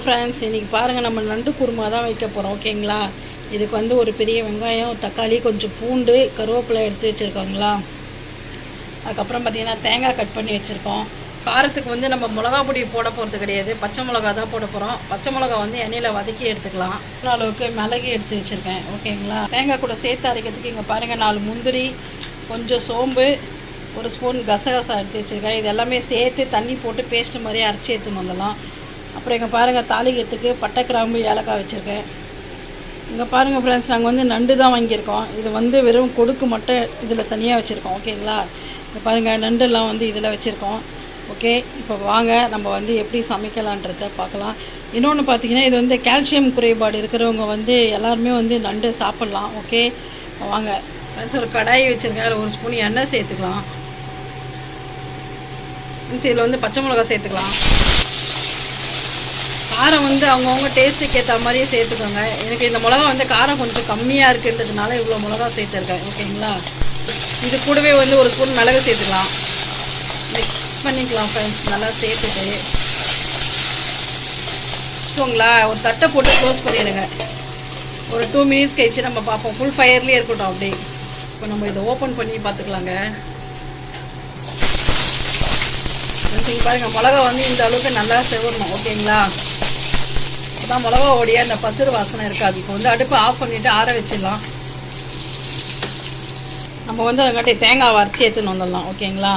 Friends, இன்றைக்கி பாருங்கள் நம்ம நண்டு குருமா தான் வைக்க போகிறோம். ஓகேங்களா? இதுக்கு வந்து ஒரு பெரிய வெங்காயம், தக்காளி, கொஞ்சம் பூண்டு, கருவேப்பிலை எடுத்து வச்சுருக்கோங்களா. அதுக்கப்புறம் பார்த்திங்கன்னா தேங்காய் கட் பண்ணி வச்சுருக்கோம். காரத்துக்கு வந்து நம்ம மிளகா பொடி போட போகிறது கிடையாது, பச்சை மிளகா தான் போட போகிறோம். பச்சை மிளகா வந்து எண்ணெயில் வதக்கி எடுத்துக்கலாம். அளவுக்கு மிளகு எடுத்து வச்சுருக்கேன். ஓகேங்களா? தேங்காய் கூட சேர்த்து அரைக்கிறதுக்கு இங்கே பாருங்கள் 4 முந்திரி, கொஞ்சம் சோம்பு, ஒரு ஸ்பூன் கசகசா எடுத்து வச்சுருக்கேன். இது எல்லாமே சேர்த்து தண்ணி போட்டு பேஸ்ட்டு மாதிரி அரைச்சி எடுத்துன்னு வந்துடலாம். அப்புறம் இங்கே பாருங்கள் தாளிக்கிறதுக்கு பட்டை, கிராம்பு, ஏலக்காய் வச்சுருக்கேன். இங்கே பாருங்கள் ஃப்ரெண்ட்ஸ், நாங்கள் வந்து நண்டு தான் வாங்கியிருக்கோம். இது வந்து வெறும் கொடுக்கு மட்டும் இதில் தனியாக வச்சுருக்கோம். ஓகேங்களா? இங்கே பாருங்கள் நண்டெல்லாம் வந்து இதில் வச்சுருக்கோம். ஓகே, இப்போ வாங்க நம்ம வந்து எப்படி சமைக்கலான்றதை பார்க்கலாம். இன்னொன்று பார்த்திங்கன்னா, இது வந்து கால்சியம் குறைபாடு இருக்கிறவங்க வந்து எல்லாருமே வந்து நண்டு சாப்பிட்லாம். ஓகே, வாங்க ஃப்ரெண்ட்ஸ். ஒரு கடாய் வச்சுருக்கேன், அதில் 1 ஸ்பூன் எண்ணெய் சேர்த்துக்கலாம். இதில் வந்து பச்சை மிளகா சேர்த்துக்கலாம். காரம் வந்து அவங்கவுங்க டேஸ்ட்டுக்கு ஏற்ற மாதிரியே சேர்த்துக்கோங்க. எனக்கு இந்த மிளகா வந்து காரம் கொஞ்சம் கம்மியாக இருக்குன்றதுனால இவ்வளோ மிளகா சேர்த்துருக்கேன். ஓகேங்களா? இது கூடவே வந்து 1 ஸ்பூன் மிளகு சேர்த்துக்கலாம். மிக்ஸ் பண்ணிக்கலாம் ஃப்ரெண்ட்ஸ். நல்லா சேர்த்துட்டு வச்சுக்கோங்களா, ஒரு தட்டை போட்டு க்ளோஸ் பண்ணிவிடுங்க. ஒரு 2 மினிட்ஸ் கழிச்சு நம்ம பார்ப்போம். ஃபுல் ஃபயர்லேயே இருக்கட்டும் அப்படியே. இப்போ நம்ம இதை ஓப்பன் பண்ணி பார்த்துக்கலாங்க. பாருங்கள், மிளகா வந்து இந்த அளவுக்கு நல்லா செவரணும். ஓகேங்களா? அதான் மிளகாவோடைய அந்த பசுறு வாசனை இருக்காது. இப்போ வந்து அடுப்பு ஆஃப் பண்ணிவிட்டு ஆற வச்சிடலாம். நம்ம வந்து அதுக்காட்டி தேங்காய் அரைச்சி எடுத்துன்னு வந்துடலாம். ஓகேங்களா?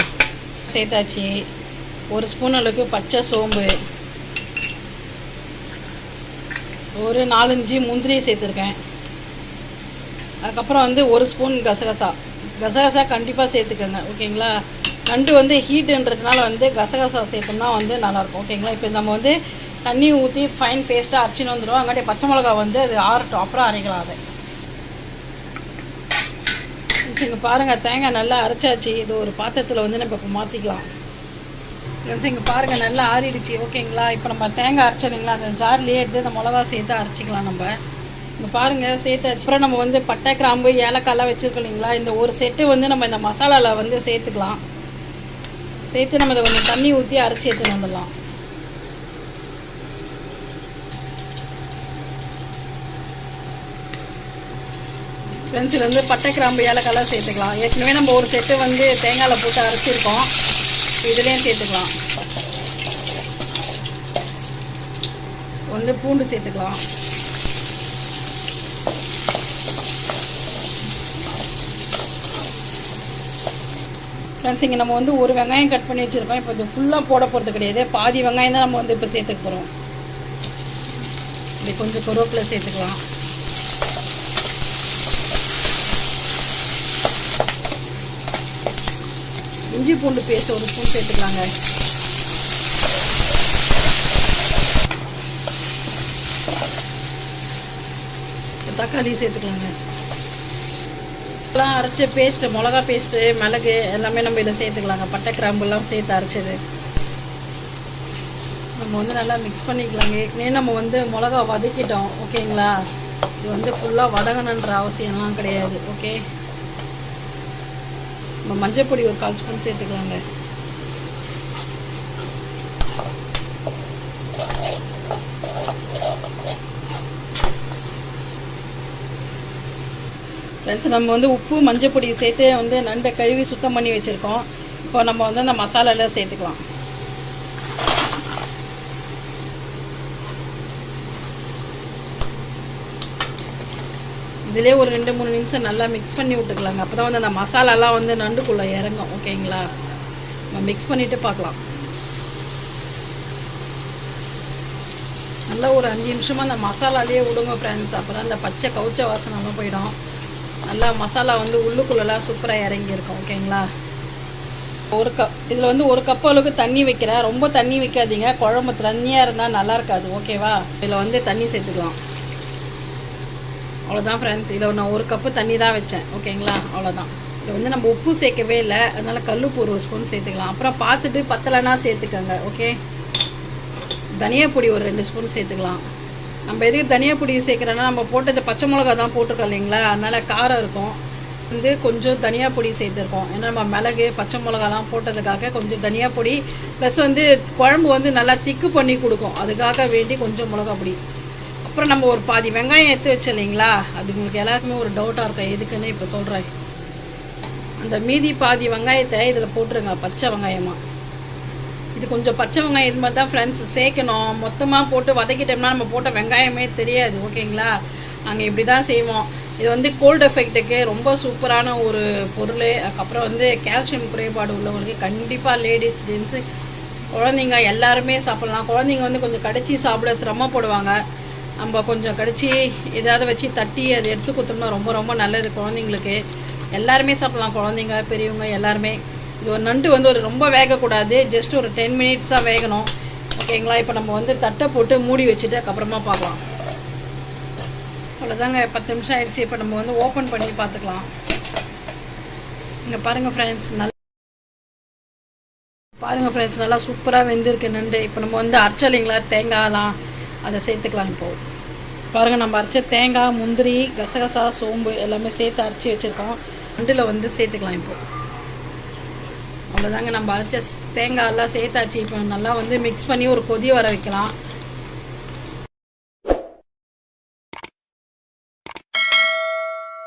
சேர்த்தாச்சு. 1 ஸ்பூன் அளவுக்கு பச்சை சோம்பு, ஒரு 4-5 முந்திரி சேர்த்துருக்கேன். அதுக்கப்புறம் வந்து 1 ஸ்பூன் கசகசா கண்டிப்பாக சேர்த்துக்கோங்க. ஓகேங்களா? நண்டு வந்து ஹீட்டுன்றதுனால வந்து கசகசா சேர்த்தோம்னா வந்து நல்லாயிருக்கும். ஓகேங்களா? இப்போ நம்ம வந்து தண்ணி ஊற்றி ஃபைன் பேஸ்ட்டாக அரைச்சின்னு வந்துடும். அங்காட்டி பச்சை மிளகா வந்து அது ஆறட்டும், அப்புறம் அரைக்கலாம். அதை இங்கே பாருங்கள், தேங்காய் நல்லா அரைச்சாச்சு. இது ஒரு பாத்திரத்தில் வந்து நம்ம இப்போ மாற்றிக்கலாம். ஃப்ரெண்ட்ஸ், இங்கே பாருங்கள் நல்லா ஆறிடுச்சு. ஓகேங்களா? இப்போ நம்ம தேங்காய் அரைச்சோம், அந்த ஜார்லேயே எடுத்து அந்த மிளகா சேர்த்து அரைச்சிக்கலாம். நம்ம இங்கே பாருங்கள் சேர்த்தாச்சு. அப்புறம் நம்ம வந்து பட்டை, கிராம்பு, ஏலக்காய்லாம் வச்சுருக்கோம் இல்லைங்களா. இந்த ஒரு செட்டு வந்து நம்ம இந்த மசாலாவில் வந்து சேர்த்துக்கலாம். சேர்த்து நம்ம இதை கொஞ்சம் தண்ணி ஊற்றி அரைச்சி எடுத்துன்னு வந்துடலாம். ஃப்ரெண்ட்ஸ், இது வந்து பட்டை, கிராம்பு, ஏலக்காய்லாம் சேர்த்துக்கலாம். ஏற்கனவே நம்ம ஒரு செட்டு வந்து தேங்காயில் போட்டு அரைச்சிருக்கோம். இதுலேயும் சேர்த்துக்கலாம். வந்து பூண்டு சேர்த்துக்கலாம். ஃப்ரெண்ட்ஸ், இங்கே நம்ம வந்து ஒரு வெங்காயம் கட் பண்ணி வச்சுருக்கோம். இப்போ இது ஃபுல்லாக போட போகிறது கிடையாது, பாதி வெங்காயம் தான் நம்ம வந்து இப்போ சேர்த்துக்க போகிறோம். இப்படி கொஞ்சம் கருவேப்பிலை சேர்த்துக்கலாம். இஞ்சி பூண்டு பேஸ்ட் 1 ஸ்பூன் சேர்த்துக்கலாங்க. தக்காளி சேர்த்துக்கலாங்க. எல்லாம் அரைச்ச பேஸ்ட்டு, மிளகா பேஸ்ட்டு, மிளகு எல்லாமே நம்ம இதில் சேர்த்துக்கலாங்க. பட்டை, கிராம்புலாம் சேர்த்து அரைச்சது நம்ம வந்து நல்லா மிக்ஸ் பண்ணிக்கலாங்க. ஏற்கனவே நம்ம வந்து மிளகா வதக்கிட்டோம். ஓகேங்களா? இது வந்து ஃபுல்லாக வதங்கணுன்ற அவசியம்லாம் கிடையாது. ஓகே, நம்ம மஞ்சள் பொடி ஒரு 1/4 ஸ்பூன் சேர்த்துக்கலாங்க. ஃப்ரெண்ட்ஸ், நம்ம வந்து உப்பு, மஞ்சள் பொடி சேர்த்து வந்து நண்டை கழுவி சுத்தம் பண்ணி வச்சுருக்கோம். இப்போ நம்ம வந்து அந்த மசாலாவில் சேர்த்துக்கலாம். இதிலே ஒரு 2-3 நிமிஷம் நல்லா மிக்ஸ் பண்ணி விட்டுக்கலாங்க. அப்போ தான் வந்து அந்த மசாலாலாம் வந்து நண்டுக்குள்ளே இறங்கும். ஓகேங்களா? நம்ம மிக்ஸ் பண்ணிவிட்டு பார்க்கலாம். நல்லா ஒரு 5 நிமிஷமாக அந்த மசாலாலேயே விடுங்க ஃப்ரெண்ட்ஸ். அப்போ தான் அந்த பச்சை கவுச்ச வாசனைலாம் போயிடும். நல்லா மசாலா வந்து உள்ளுக்குள்ளெல்லாம் சூப்பராக இறங்கியிருக்கும். ஓகேங்களா? இதில் வந்து 1 கப் அளவுக்கு தண்ணி வைக்கிறேன். ரொம்ப தண்ணி வைக்காதீங்க, குழம்பு தண்ணியாக இருந்தால் நல்லா இருக்காது. ஓகேவா? இதில் வந்து தண்ணி சேர்த்துக்கலாம். அவ்வளோதான் ஃப்ரெண்ட்ஸ். இதில் நான் 1 கப்பு தண்ணி தான் வச்சேன். ஓகேங்களா? அவ்வளோதான். இதில் வந்து நம்ம உப்பு சேர்க்கவே இல்லை, அதனால் கல்லுப்பு 1 ஸ்பூன் சேர்த்துக்கலாம். அப்புறம் பார்த்துட்டு பத்தலைன்னா சேர்த்துக்கோங்க. ஓகே, தனியா பொடி ஒரு 2 ஸ்பூன் சேர்த்துக்கலாம். நம்ம எதுக்கு தனியா பொடி சேர்க்குறோன்னா, நம்ம போட்டது பச்சை மிளகா தான் போட்டிருக்கோம் இல்லைங்களா, அதனால் காரம் இருக்கும். வந்து கொஞ்சம் தனியா பொடி சேர்த்துருக்கோம். ஏன்னா நம்ம மிளகு பச்சை மிளகாலாம் போட்டதுக்காக கொஞ்சம் தனியா பொடி, ப்ளஸ் வந்து குழம்பு வந்து நல்லா திக்கு பண்ணி கொடுக்கும், அதுக்காக வேண்டி கொஞ்சம் மிளகா பொடி. அப்புறம் நம்ம ஒரு பாதி வெங்காயம் எடுத்து வச்சு இல்லைங்களா, அது உங்களுக்கு எல்லாருக்குமே ஒரு டவுட்டாக இருக்கும், எதுக்குன்னு இப்போ சொல்கிறேன். அந்த மீதி பாதி வெங்காயத்தை இதில் போட்டுருங்க, பச்சை வெங்காயமாக. இது கொஞ்சம் பச்சை வெங்காயம் இது மாதிரி தான் ஃப்ரெண்ட்ஸ் சேர்க்கணும். மொத்தமாக போட்டு வதக்கிட்டோம்னா நம்ம போட்ட வெங்காயமே தெரியாது, ஓகேங்களா. நாங்கள் இப்படி தான் செய்வோம். இது வந்து கோல்டு எஃபெக்ட்டுக்கு ரொம்ப சூப்பரான ஒரு பொருள். அதுக்கப்புறம் வந்து கால்சியம் குறைபாடு உள்ளவங்களுக்கு கண்டிப்பாக லேடிஸ் ஜென்ஸு குழந்தைங்க எல்லாருமே சாப்பிட்லாம். குழந்தைங்க வந்து கொஞ்சம் கடிச்சு சாப்பிட சிரமப்படுவாங்க. நம்ம கொஞ்சம் கடிச்சு ஏதாவது வச்சு தட்டி அதை எடுத்து கொடுத்தோம்னா ரொம்ப ரொம்ப நல்லது குழந்தைங்களுக்கு. எல்லாருமே சாப்பிட்லாம், குழந்தைங்க பெரியவங்க எல்லாருமே. இது ஒரு நண்டு வந்து ஒரு ரொம்ப வேகக்கூடாது, ஜஸ்ட் ஒரு 10 மினிட்ஸ் தான் வேகணும், ஓகேங்களா. இப்போ நம்ம வந்து தட்டை போட்டு மூடி வச்சுட்டு அதுக்கப்புறமா பார்க்கலாம். அவ்வளோதாங்க, 10 நிமிஷம் ஆயிடுச்சு. இப்போ நம்ம வந்து ஓப்பன் பண்ணி பார்த்துக்கலாம். இங்கே பாருங்கள் ஃப்ரெண்ட்ஸ், நல்லா சூப்பராக வெந்திருக்கு நண்டு. இப்போ நம்ம வந்து அரைச்சலைங்களா தேங்காயெலாம் அதை சேர்த்துக்கலாம். இப்போது பாருங்கள், நம்ம அரைச்ச தேங்காய், முந்திரி, கசகசா, சோம்பு எல்லாமே சேர்த்து அரைச்சி வச்சுருக்கோம். நண்டில் வந்து சேர்த்துக்கலாம். இப்போது அவ்வளோதாங்க, நம்ம அரைச்ச தேங்காயெல்லாம் சேர்த்தாச்சு. இப்போ நல்லா வந்து மிக்ஸ் பண்ணி ஒரு கொதி வர வைக்கலாம்.